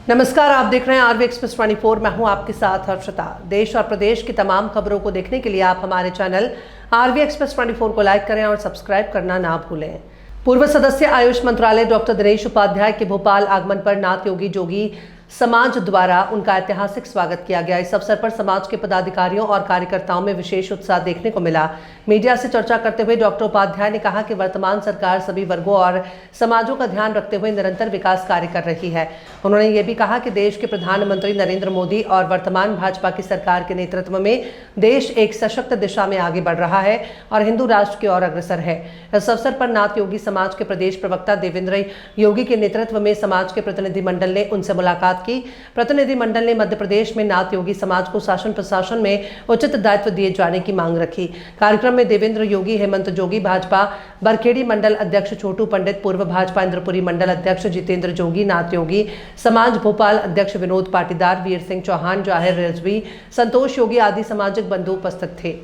नमस्कार, आप देख रहे हैं आरवी एक्सप्रेस 24। मैं हूं आपके साथ हर्षिता। देश और प्रदेश की तमाम खबरों को देखने के लिए आप हमारे चैनल आरवी एक्सप्रेस 24 को लाइक करें और सब्सक्राइब करना ना भूलें। पूर्व सदस्य आयुष मंत्रालय डॉक्टर दिनेश उपाध्याय के भोपाल आगमन पर नाथ योगी जोगी समाज द्वारा उनका ऐतिहासिक स्वागत किया गया। इस अवसर पर समाज के पदाधिकारियों और कार्यकर्ताओं में विशेष उत्साह देखने को मिला। मीडिया से चर्चा करते हुए डॉक्टर उपाध्याय ने कहा कि वर्तमान सरकार सभी वर्गों और समाजों का ध्यान रखते हुए निरंतर विकास कार्य कर रही है। उन्होंने ये भी कहा कि देश के प्रधानमंत्री नरेंद्र मोदी और वर्तमान भाजपा की सरकार के नेतृत्व में देश एक सशक्त दिशा में आगे बढ़ रहा है और हिंदू राष्ट्र की ओर अग्रसर है। इस अवसर पर नाथ योगी समाज के प्रदेश प्रवक्ता देवेंद्र योगी के नेतृत्व में समाज के प्रतिनिधिमंडल ने उनसे मुलाकात की। प्रतिनिधिमंडल ने मध्य प्रदेश में नाथ योगी समाज को शासन प्रशासन में उचित दायित्व दिए जाने की मांग रखी। कार्यक्रम में देवेंद्र योगी, हेमंत जोगी, भाजपा बरखेड़ी मंडल अध्यक्ष छोटू पंडित, पूर्व भाजपा इंद्रपुरी मंडल अध्यक्ष जितेंद्र जोगी, नाथ योगी समाज भोपाल अध्यक्ष विनोद पाटीदार, वीर सिंह चौहान, जाहिर रिजवी, संतोष योगी आदि सामाजिक बंधु उपस्थित थे।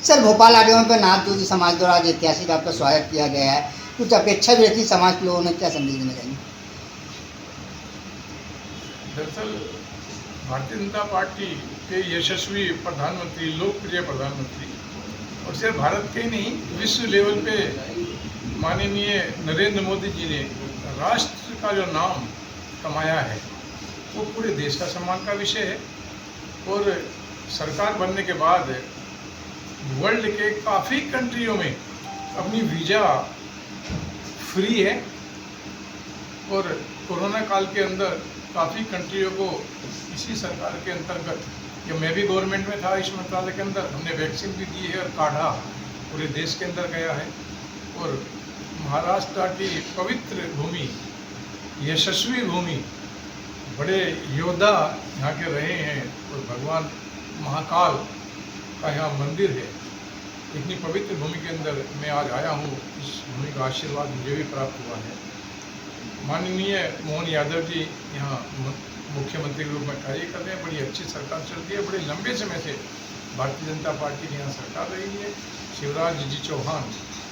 सर, भोपाल आगमन पर नाथ योगी समाज द्वारा आज ऐतिहासिक आपका स्वागत किया गया है। कुछ अपेक्षा भी रहती समाज के लोगों ने, क्या संदेश देना चाहेंगे? दरअसल भारतीय जनता पार्टी के यशस्वी प्रधानमंत्री, लोकप्रिय प्रधानमंत्री, और सिर्फ भारत के ही नहीं विश्व लेवल पे माननीय नरेंद्र मोदी जी ने राष्ट्र का जो नाम कमाया है वो पूरे देश का सम्मान का विषय है। और सरकार बनने के बाद वर्ल्ड के काफ़ी कंट्रियों में अपनी वीज़ा फ्री है और कोरोना काल के अंदर काफ़ी कंट्रियों को इसी सरकार के अंतर्गत, जब मैं भी गवर्नमेंट में था आयुष मंत्रालय के अंदर, हमने वैक्सीन भी दी है और काढ़ा पूरे देश के अंदर गया है। और महाराष्ट्र की पवित्र भूमि, यशस्वी भूमि, बड़े योद्धा यहाँ के रहे हैं और भगवान महाकाल का यहाँ मंदिर है। इतनी पवित्र भूमि के अंदर मैं आज आया हूँ, इस भूमि का आशीर्वाद मुझे भी प्राप्त हुआ है। माननीय मोहन यादव जी यहाँ मुख्यमंत्री के रूप में कार्य कर रहे हैं। बड़ी अच्छी सरकार चलती है। बड़े लंबे समय से भारतीय जनता पार्टी की यहाँ सरकार रही है। शिवराज जी चौहान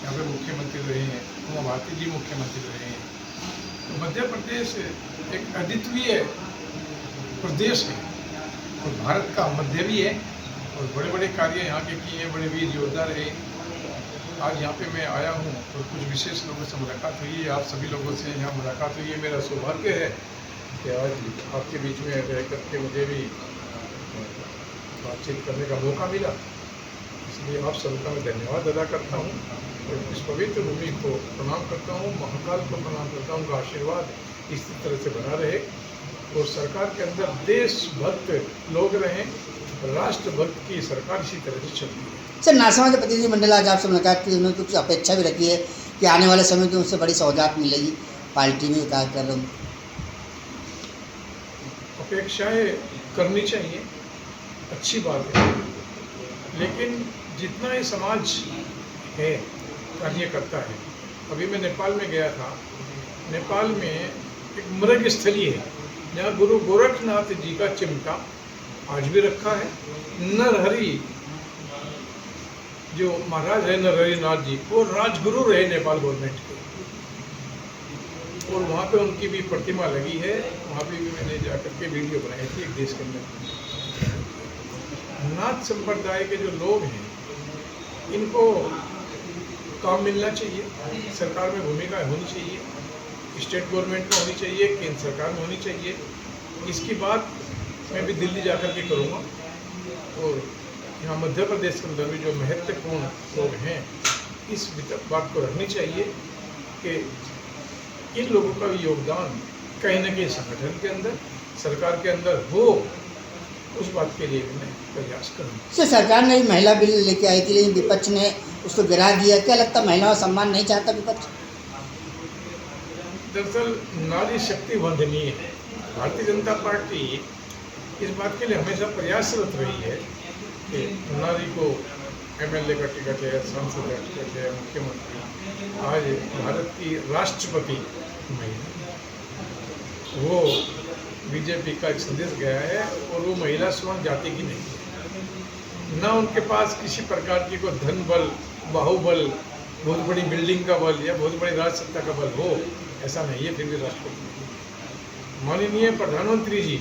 यहाँ पे मुख्यमंत्री रहे हैं, उमा भारती जी मुख्यमंत्री रहे हैं। तो मध्य प्रदेश एक अद्वितीय प्रदेश है और भारत का मध्य भी है और बड़े बड़े कार्य यहाँ के किए, बड़े वीर योद्धा रहे। आज यहाँ पे मैं आया हूँ और कुछ विशेष लोगों से मुलाकात हुई है। आप सभी लोगों से यहाँ मुलाकात हुई है। मेरा सौभाग्य है कि आज आपके बीच में रह करके मुझे भी बातचीत करने का मौका मिला। इसलिए आप सबका मैं धन्यवाद अदा करता हूँ और इस पवित्र भूमि को प्रणाम करता हूँ, महाकाल को प्रणाम करता हूँ। उनका आशीर्वाद इसी तरह से बना रहे और सरकार के अंदर देशभक्त लोग रहें, राष्ट्रभक्त की सरकार इसी तरह से चलती है। सर, नाथ समाज के प्रतिनिधिमंडल आज आपसे मुलाकात की, उन्होंने कुछ अपेक्षा भी रखी है कि आने वाले समय में उनसे बड़ी सौगात मिलेगी पार्टी में, क्या कर रहे हैं? अपेक्षाएं करनी चाहिए, अच्छी बात है, लेकिन जितना ये समाज है कार्य करता है। अभी मैं नेपाल में गया था। नेपाल में एक मृग स्थली है जहाँ गुरु गोरखनाथ जी का चिमटा आज भी रखा है। नरहरि जो महाराज है, नरहरि नाथ जी, वो राजगुरु रहे नेपाल गवर्नमेंट के और वहाँ पे उनकी भी प्रतिमा लगी है। वहाँ पे भी मैंने जाकर के वीडियो बनाई थी एक देश के अंदर। नाथ संप्रदाय के जो लोग हैं इनको काम मिलना चाहिए, सरकार में भूमिका होनी चाहिए, स्टेट गवर्नमेंट में होनी चाहिए, केंद्र सरकार में होनी चाहिए। इसकी बात मैं भी दिल्ली जाकर के करूँगा और यहाँ मध्य प्रदेश के अंदर भी जो महत्वपूर्ण लोग हैं इस बात को रखनी चाहिए कि इन लोगों का भी योगदान कहीं न कहीं संगठन के अंदर, सरकार के अंदर हो। उस बात के लिए मैं प्रयास करूँगा। सर, सरकार ने महिला बिल लेके आई थी लेकिन विपक्ष ने उसको गिरा दिया। क्या लगता है, महिलाओं का सम्मान नहीं चाहता विपक्ष? दरअसल नारी शक्ति वंदनीय है। भारतीय जनता पार्टी इस बात के लिए हमेशा प्रयासरत रही है कि नारी को एमएलए का टिकट है, सांसद का टिकट है, मुख्यमंत्री, आज भारत की राष्ट्रपति महिला, वो बीजेपी का एक संदेश गया है और वो महिला स्वर्ण जाति की नहीं है। ना उनके पास किसी प्रकार की कोई धन बल, बाहुबल, बहुत बड़ी बिल्डिंग का बल या बहुत बड़ी राज सत्ता का बल हो, ऐसा नहीं है। फिर भी राष्ट्रपति माननीय प्रधानमंत्री जी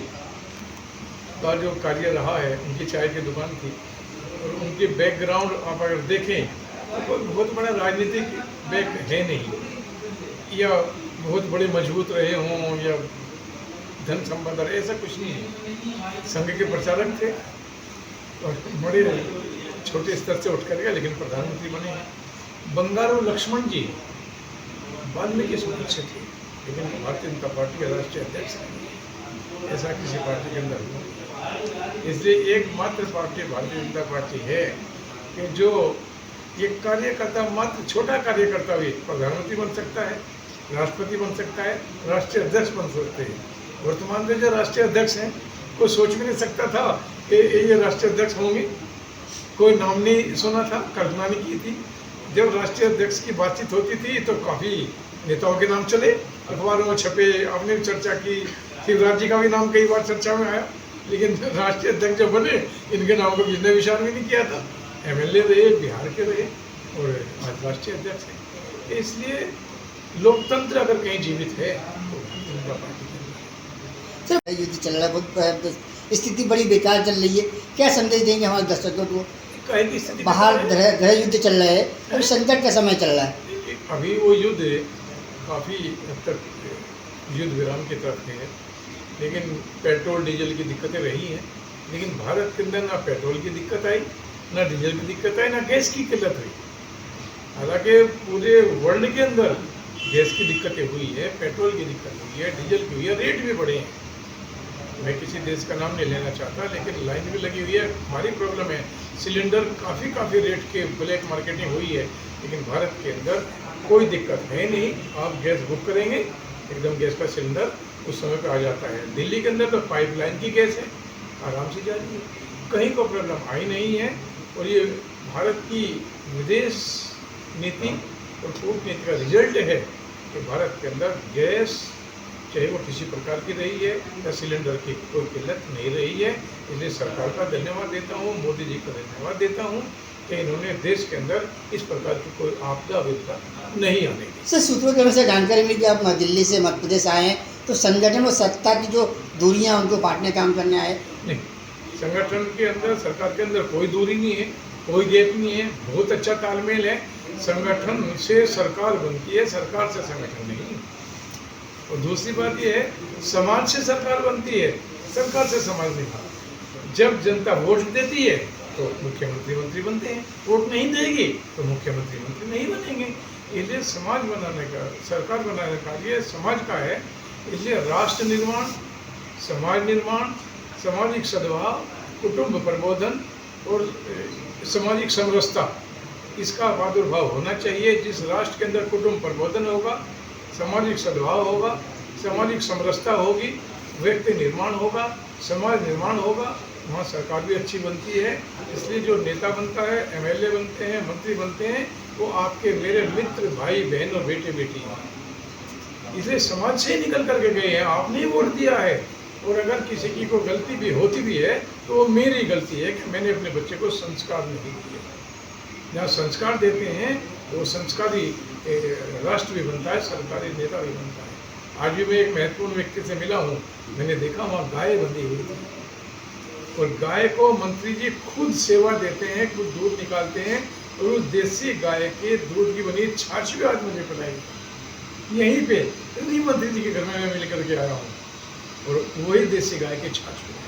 का जो कार्य रहा है, उनकी चाय की दुकान थी और उनके बैकग्राउंड आप अगर देखें तो कोई बहुत बड़ा राजनीतिक बैक है नहीं, या बहुत बड़े मजबूत रहे हों या धन संपन्न रहे, ऐसा कुछ नहीं है। संघ के प्रचारक थे और बड़े छोटे स्तर से उठ कर गए, लेकिन प्रधानमंत्री बने हैं। बंगारू लक्ष्मण जी वाल्मीकि सुपुत्र थे, लेकिन भारतीय जनता पार्टी के राष्ट्रीय अध्यक्ष नहीं, ऐसा किसी पार्टी के अंदर नहीं। इसलिए एकमात्र पार्टी भारतीय जनता पार्टी है कि जो एक कार्यकर्ता, मात्र छोटा कार्यकर्ता भी प्रधानमंत्री बन सकता है, राष्ट्रपति बन सकता है, राष्ट्रीय अध्यक्ष बन सकते हैं। वर्तमान में जो राष्ट्रीय अध्यक्ष हैं, कोई सोच भी नहीं सकता था कि ये राष्ट्रीय अध्यक्ष होंगे, कोई नाम नहीं सुना था, कल्पना नहीं की थी। जब राष्ट्रीय अध्यक्ष की बातचीत होती थी तो काफ़ी नेताओं के नाम चले, अखबारों में छपे, आपने भी चर्चा की, शिवराज जी का भी नाम कई बार चर्चा में आया, लेकिन राष्ट्रीय अध्यक्ष जब बने, इनके नाम को किसी ने विचार भी नहीं किया था। एमएलए रहे, बिहार के रहे और आज राष्ट्रीय अध्यक्ष हैं। इसलिए लोकतंत्र अगर कहीं जीवित है तो भारतीय जनता पार्टी के अंदर। युद्ध चल रहा है, बहुत स्थिति बड़ी बेकार चल रही है, क्या संदेश देंगे हमारे दर्शकों को? कहीं की स्थिति बाहर गृह युद्ध चल रहा है, अभी संकट का समय चल रहा है। अभी वो युद्ध काफ़ी हद तक युद्ध विराम की तरफ है, लेकिन पेट्रोल डीजल की दिक्कतें रही हैं। लेकिन भारत के अंदर ना पेट्रोल की दिक्कत आई, ना डीजल की दिक्कत आई, ना गैस की किल्लत हुई। हालांकि पूरे वर्ल्ड के अंदर गैस की दिक्कतें हुई है, पेट्रोल की दिक्कत हुई है, डीजल की हुई है, रेट भी बढ़े हैं। मैं किसी देश का नाम नहीं लेना चाहता, लेकिन लाइन भी लगी हुई है, हमारी प्रॉब्लम है। सिलेंडर काफ़ी रेट के ब्लैक मार्केटिंग हुई है, लेकिन भारत के अंदर कोई दिक्कत है नहीं। आप गैस बुक करेंगे, एकदम गैस का सिलेंडर उस समय पे आ जाता है। दिल्ली के अंदर तो पाइपलाइन की गैस है, आराम से जा रही है, कहीं को प्रॉब्लम आई नहीं है। और ये भारत की विदेश नीति और कूटनीति का रिजल्ट है कि भारत के अंदर गैस चाहे वो किसी प्रकार की रही है या सिलेंडर की कोई किल्लत नहीं रही है। इसलिए सरकार का धन्यवाद देता हूँ, मोदी जी का धन्यवाद देता हूँ कि इन्होंने देश के अंदर इस प्रकार की कोई आपदा विपदा नहीं आने दी। सर, सूत्रों के से जानकारी मिली कि आप दिल्ली से मध्य प्रदेश आए हैं, तो संगठन और सत्ता की जो दूरियां उनको बांटने काम करने आए? नहीं, संगठन के अंदर, सरकार के अंदर कोई दूरी नहीं है, कोई गैप नहीं है, बहुत अच्छा तालमेल है। संगठन से सरकार बनती है, सरकार से संगठन नहीं। और दूसरी बात यह है, समाज से सरकार बनती है, सरकार से समाज नहीं। जब जनता वोट देती है तो मुख्यमंत्री मंत्री बनते हैं, वोट नहीं देगी तो मुख्यमंत्री मंत्री नहीं बनेंगे। इसलिए समाज बनाने का, सरकार बनाने का ये समाज का है। इसलिए राष्ट्र निर्माण, समाज निर्माण, सामाजिक सद्भाव, कुटुंब प्रबोधन और सामाजिक समरसता, इसका प्रादुर्भाव होना चाहिए। जिस राष्ट्र के अंदर कुटुंब प्रबोधन होगा, सामाजिक सद्भाव होगा, सामाजिक समरसता होगी, व्यक्ति निर्माण होगा, समाज निर्माण होगा, वहाँ सरकार भी अच्छी बनती है। इसलिए जो नेता बनता है, एमएलए बनते हैं, मंत्री बनते हैं, वो आपके मेरे मित्र, भाई बहन और बेटे बेटी हैं। इसलिए समाज से ही निकल करके गए हैं, आपने ही वोट दिया है। और अगर किसी की कोई गलती भी होती भी है तो वो मेरी गलती है कि मैंने अपने बच्चे को संस्कार नहीं दिए। जहाँ संस्कार देते हैं वो संस्कारी राष्ट्र भी बनता है, सरकारी नेता भी बनता है। आज भी मैं एक महत्वपूर्ण व्यक्ति से मिला हूँ, मैंने देखा वहाँ गाय बंधी हुई थी और गाय को मंत्री जी खुद सेवा देते हैं, खुद दूध निकालते हैं और उस देसी गाय के दूध की बनी छाछ भी आज मुझे पिलाई यहीं पे, इन्हीं मंत्री जी के घर में मैं मिल करके आया हूँ और वही देसी गाय की छाछ पिलाई।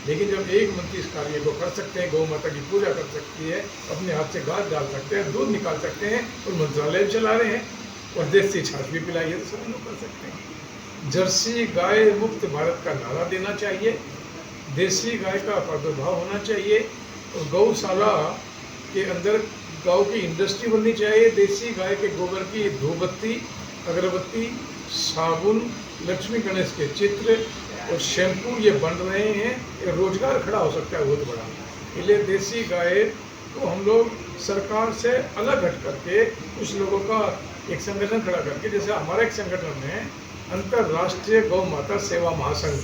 लेकिन जब एक मंत्री इस कार्य को कर सकते हैं, गौ माता की पूजा कर सकती है, अपने हाथ से घास डाल सकते हैं, दूध निकाल सकते हैं और मंत्रालय भी चला रहे हैं और देसी छाछ भी पिलाई है, तो सभी लोग कर सकते हैं। जर्सी गाय मुक्त भारत का नारा देना चाहिए, देसी गाय का प्रादुर्भाव होना चाहिए और गौशाला के अंदर गाँव की इंडस्ट्री बननी चाहिए। देसी गाय के गोबर की धूपबत्ती, अगरबत्ती, साबुन, लक्ष्मी गणेश के चित्र और शैम्पू ये बन रहे हैं, ये रोजगार खड़ा हो सकता है बहुत बड़ा। इसलिए देसी गाय को हम लोग सरकार से अलग हट करके कुछ लोगों का एक संगठन खड़ा करके, जैसे हमारा एक संगठन है अंतर्राष्ट्रीय गौ माता सेवा महासंघ,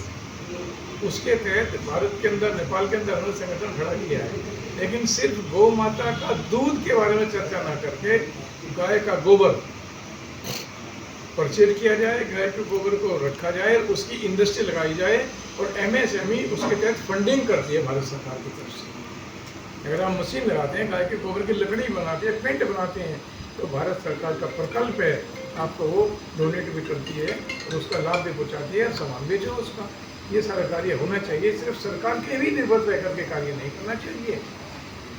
उसके तहत भारत के अंदर, नेपाल के अंदर हमने संगठन खड़ा किया है। लेकिन सिर्फ गौ माता का दूध के बारे में चर्चा ना करके गाय का गोबर परचेज किया जाए, गाय के गोबर को रखा जाए, उसकी इंडस्ट्री लगाई जाए और MSME उसके तहत फंडिंग करती है भारत सरकार की तरफ से। अगर आप मशीन लगाते हैं, गाय के गोबर की लकड़ी बनाते हैं, पेंट बनाते हैं, तो भारत सरकार का प्रकल्प है, आपको वो डोनेट भी करती है और उसका लाभ भी पहुँचाती है, सामान बेचो उसका। ये सारा कार्य होना चाहिए, सिर्फ सरकार के भी निर्भर रह करके कार्य नहीं करना चाहिए।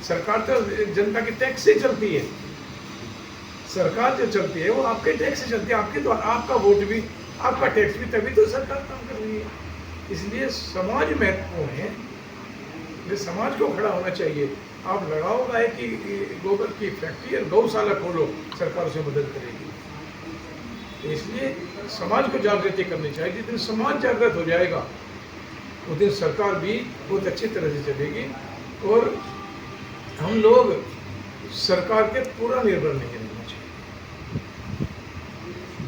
सरकार तो जनता के टैक्स से चलती है, सरकार जो चलती है वो आपके टैक्स से चलती है, आपके द्वारा आपका वोट भी, आपका टैक्स भी, तभी तो सरकार काम कर रही है। इसलिए समाज महत्वपूर्ण है, ये समाज को खड़ा होना चाहिए। आप लगाओ गाय की गोबर की फैक्ट्री और गौशाला खोलो, सरकार उसे मदद करेगी। तो इसलिए समाज को जागृति करनी चाहिए। जिस दिन समाज जागृत हो जाएगा उस दिन सरकार भी बहुत अच्छी तरह से चलेगी और हम लोग सरकार के पूरा निर्भर नहीं रहेंगे।